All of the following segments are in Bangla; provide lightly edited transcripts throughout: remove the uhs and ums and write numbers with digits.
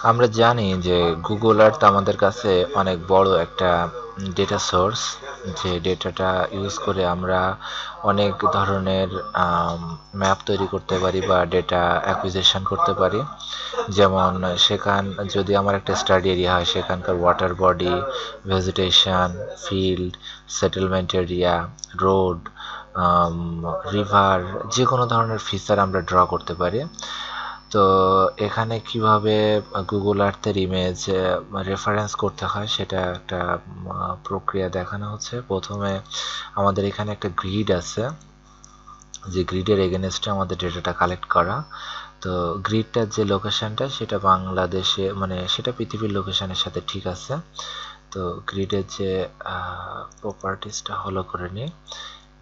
আমরা জানি যে গুগল আর্থ আমাদের কাছে অনেক বড় একটা ডেটা সোর্স, যে ডেটাটা ইউজ করে আমরা অনেক ধরনের ম্যাপ তৈরি করতে পারি বা ডেটা অ্যাকুইজিশন করতে পারি। যেমন যদি আমার একটা স্টাডি এরিয়া হয়, সেখানকার water body, vegetation, field, settlement area, road, river, যে কোনো ধরনের ফিচার আমরা ড্র করতে পারি। তো এখানে কিভাবে গুগল আর্থের ইমেজ রেফারেন্স করতে হয় সেটা একটা প্রক্রিয়া দেখানো হচ্ছে। প্রথমে আমাদের এখানে একটা গ্রিড আছে, যে গ্রিডের এগেনস্টে আমাদের ডেটাটা কালেক্ট করা। তো গ্রিডটার যে লোকেশনটা সেটা বাংলাদেশে, মানে সেটা পৃথিবীর লোকেশনের সাথে ঠিক আছে। তো গ্রিডের যে প্রপার্টিসটা হলো করে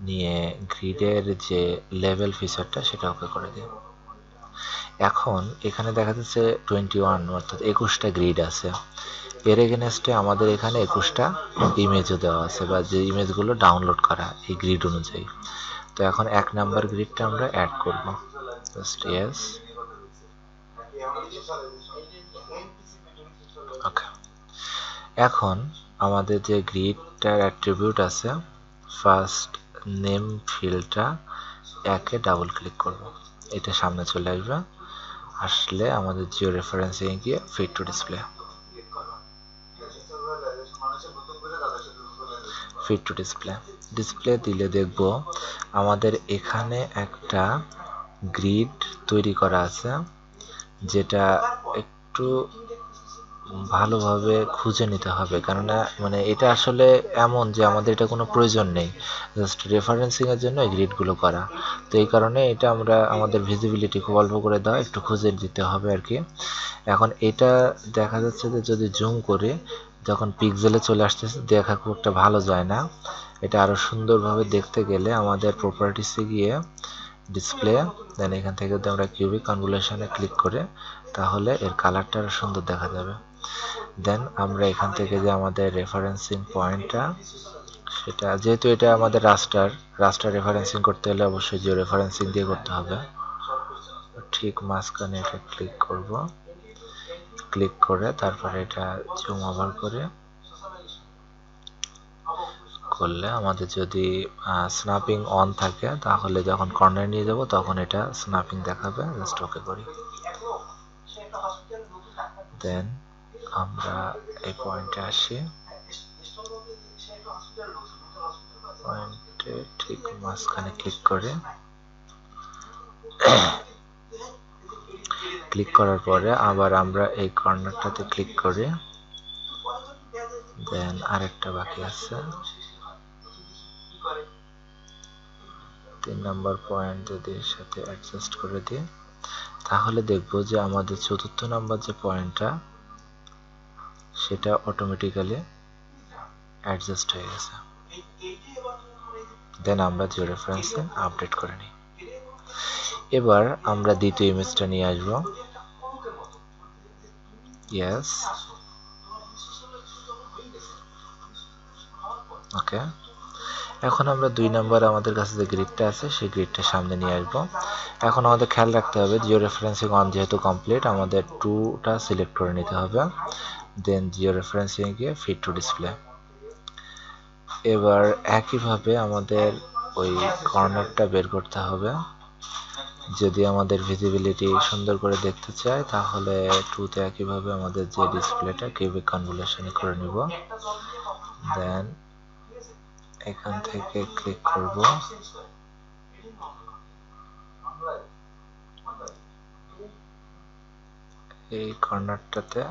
নিয়ে গ্রিডের যে লেভেল ফিচারটা সেটা ওকে করে দিই। এখন এখানে দেখা যাচ্ছে 21 অর্থাৎ 21টা গ্রিড আছে। এর এগেনস্টে আমাদের এখানে 21টা ইমেজও দেওয়া আছে, বা যে ইমেজগুলো ডাউনলোড করা এই গ্রিড অনুযায়ী। তো এখন 1 নাম্বার গ্রিডটা আমরা অ্যাড করব। Just yes. ওকে, এখন আমাদের যে গ্রিডটার অ্যাট্রিবিউট আছে, ফার্স্ট নেম ফিল্ডটা একে ডাবল ক্লিক করব, এটা সামনে চলে আসবে। আসলে আমাদের জিও রেফারেন্সিং গিয়ে fit to display, fit to display display দিলে দেখব আমাদের এখানে একটা গ্রিড তৈরি করা আছে, যেটা একটু ভালোভাবে খুঁজে নিতে হবে, কেননা মানে এটা আসলে এমন যে আমাদের এটা কোনো প্রয়োজন নেই, জাস্ট রেফারেন্সিং এর জন্য এই গ্রিডগুলো করা। তো এই কারণে এটা আমরা আমাদের ভিজিবিলিটি খুব অল্প করে দেওয়া, একটু খুঁজে দিতে হবে আর কি। এখন এটা দেখা যাচ্ছে যে যদি জুম করে যখন পিক্সেলে চলে আসতেছে, দেখা খুব একটা ভালো যায় না। এটা আরো সুন্দরভাবে দেখতে গেলে আমাদের প্রপার্টিসে গিয়ে ডিসপ্লে, দেন এখান থেকে যদি আমরা কিউবিক কনভলিউশনে ক্লিক করে, তাহলে এর কালারটা আরো সুন্দর দেখা যাবে। দেন আমরা এখান থেকে যে আমাদের রেফারেন্সিং পয়েন্টটা, সেটা যেহেতু এটা আমাদের রাস্টার রেফারেন্সিং করতে হলে অবশ্যই জিও রেফারেন্সিং দিয়ে করতে হবে। ঠিক মাঝখানে এটা ক্লিক করব, ক্লিক করে তারপরে এটা জুম ওভার করে করলে আমাদের যদি স্ন্যাপিং অন থাকে, তাহলে যখন কর্নার নিয়ে যাব তখন এটা স্ন্যাপিং দেখাবে। জাস্ট ওকে করি, দেন আমরা এই পয়েন্টে আসি, পয়েন্টে ঠিক মাঝখানে ক্লিক করে, ক্লিক করার পরে আবার আমরা এই কর্নারটাতে ক্লিক করি, দেন আরেকটা বাকি আছে 3 নাম্বার পয়েন্ট, যদি এর সাথে অ্যাডজাস্ট করে দিই, তাহলে দেখব যে আমাদের 4র্থ নাম্বার যে পয়েন্টটা সেটা অটোমেটিক্যালি অ্যাডজাস্ট হয়ে গেছে। দেন আমরা জিও রেফারেন্সিং আপডেট করে নিই। এবার আমরা দ্বিতীয় ইমেজটা নিয়ে আসব। ইয়েস, ওকে। এখন আমরা 2 নাম্বার আমাদের কাছে যে গ্রিডটা আছে সেই গ্রিডটা সামনে নিয়ে আসবো। এখন আমাদের খেয়াল রাখতে হবে জিও রেফারেন্সিং অন যেহেতু কমপ্লিট, আমাদের 2টা সিলেক্ট করে নিতে হবে। দেন জিও রেফারেন্সিং গিয়ে ফিট টু ডিসপ্লে। এবার একইভাবে আমাদের ওই কর্নারটা বের করতে হবে। যদি আমাদের ভিজিবিলিটি সুন্দর করে দেখতে চাই, তাহলে 2তে একইভাবে আমাদের যে ডিসপ্লেটা কিউবিক কনভলিউশনে করে নিব। দেন এখান থেকে ক্লিক করব, এই কর্নারটাতে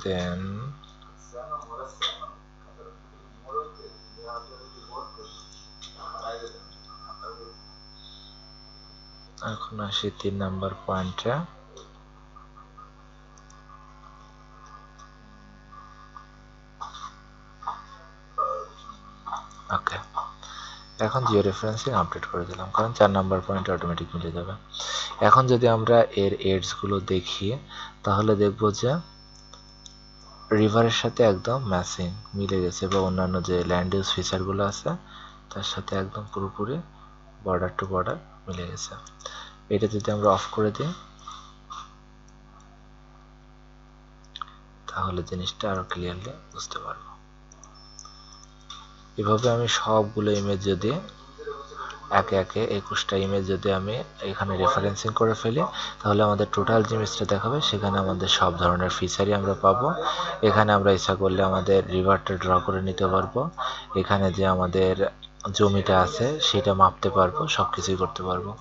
দেন এখন আসি 3 নাম্বার পয়েন্টে। ওকে, এখন জিও রেফারেন্সিং আপডেট করে দিলাম, কারণ 4 নাম্বার পয়েন্ট অটোমেটিক মিলে যাবে। এখন যদি আমরা এর এডস গুলো দেখি, তাহলে দেখব যে রিভারের সাথে একদম ম্যাচিং মিলে গেছে, বা অন্যান্য যে ল্যান্ড ইউজ ফিচারগুলো আছে তার সাথে একদম পুরোপুরি বর্ডার টু বর্ডার মিলে গেছে। এটা যদি আমরা অফ করে দিই তাহলে জিনিসটা আরো ক্লিয়ারলি বুঝতে পারবো। এভাবে আমি সবগুলো ইমেজ যদি একে একে 21টা ইমেজ যদি আমি এখানে রেফারেন্সিং করে ফেলি তাহলে আমাদের টোটাল যে ইমেজটা দেখাবে সেখানে আমাদের সব ধরনের ফিচারই আমরা পাবো। এখানে আমরা ইচ্ছা করলে আমাদের রিভারটা ড্র করে নিতে পারবো, এখানে যে আমাদের জমিটা আছে সেটা মাপতে পারবো, সবকিছুই করতে পারবো।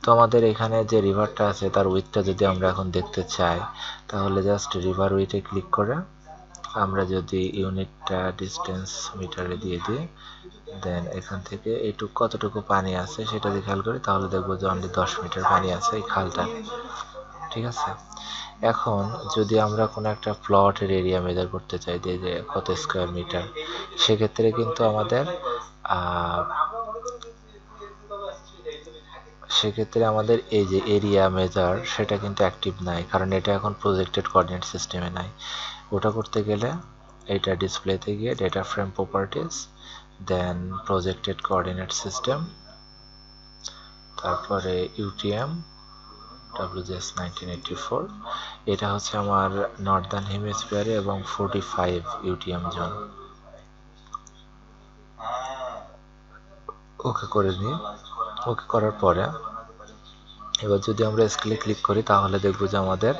তো আমাদের এখানে যে রিভারটা আছে তার উইথটা যদি আমরা এখন দেখতে চাই তাহলে জাস্ট রিভার উইথে ক্লিক করে আমরা যদি ইউনিটটা ডিস্টেন্স মিটারে দিয়ে দিই, দেন এখান থেকে এইটুকু কতটুকু পানি আছে সেটা যদি খেয়াল করি তাহলে দেখবো যে অনলি 10 মিটার পানি আছে এই খালটা। ঠিক আছে, এখন যদি আমরা কোনো একটা প্লটের এরিয়া মেজার করতে চাই যে কত স্কোয়ার মিটার, সেক্ষেত্রে কিন্তু আমাদের এই যে এরিয়া মেজার সেটা কিন্তু অ্যাক্টিভ নাই, কারণ এটা এখন প্রজেক্টেড কোঅর্ডিনেট সিস্টেমে নাই। ওটা করতে গেলে এটা ডিসপ্লেতে গিয়ে ডেটা ফ্রেম প্রপার্টিজ, দেন প্রজেক্টেড কোঅর্ডিনেট সিস্টেম, তারপরে ইউটিএম WGS 1984, এটা হচ্ছে আমার নর্দার্ন হেমিস্ফিয়ারে এবং 45 ইউটিএম জোন। ওকে করে নিই। ওকে করার পরে এবার যদি আমরা স্কেলে ক্লিক করি তাহলে দেখবো যে আমাদের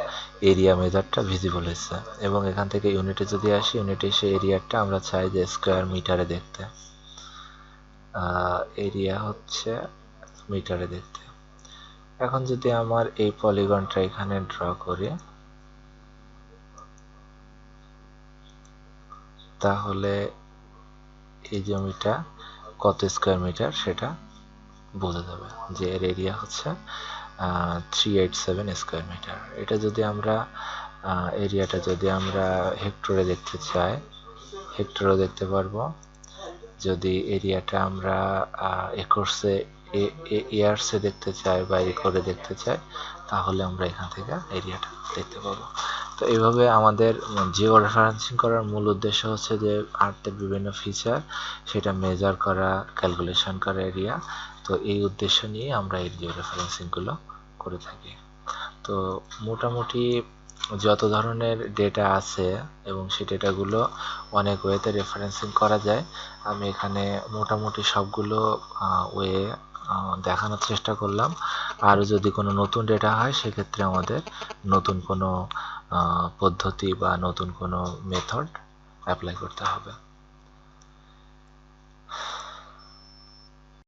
এরিয়া মেজারটা ভিজিবল হয়েছে, এবং এখান থেকে ইউনিটে যদি আসি ইউনিটে এসে এরিয়াটা আমরা চাই যে স্কোয়ার মিটারে দেখতে, এরিয়া হচ্ছে মিটারে দেখতে। এখন যদি আমার এই পলিগনটা এখানে ড্র করি তাহলে এই জমিটা কত স্কোয়ার মিটার সেটা বোঝা যাবে, যে এর এরিয়া হচ্ছে 387 স্কোয়ার মিটার। এটা যদি আমরা এরিয়াটা যদি আমরা হেক্টরে দেখতে চাই হেক্টরে দেখতে পারবো, যদি এরিয়াটা আমরা একর্সে ইয়ার্সে দেখতে চাই বা একরে দেখতে চাই তাহলে আমরা এখান থেকে এরিয়াটা দেখতে পাবো। তো এইভাবে আমাদের জিও রেফারেন্সিং করার মূল উদ্দেশ্য হচ্ছে যে আর্থের বিভিন্ন ফিচার সেটা মেজার করা, ক্যালকুলেশন করা এরিয়া। তো এই উদ্দেশ্য নিয়ে আমরা এই জিও রেফারেন্সিংগুলো করে থাকি। তো মোটামুটি যত ধরনের ডেটা আছে এবং সেই ডেটাগুলো অনেক ওয়েতে রেফারেন্সিং করা যায়, আমি এখানে মোটামুটি সবগুলো ওয়ে দেখানোর চেষ্টা করলাম। আর যদি কোনো নতুন ডেটা হয় সেক্ষেত্রে আমাদের নতুন কোনো পদ্ধতি বা নতুন কোনো মেথড অ্যাপ্লাই করতে হবে।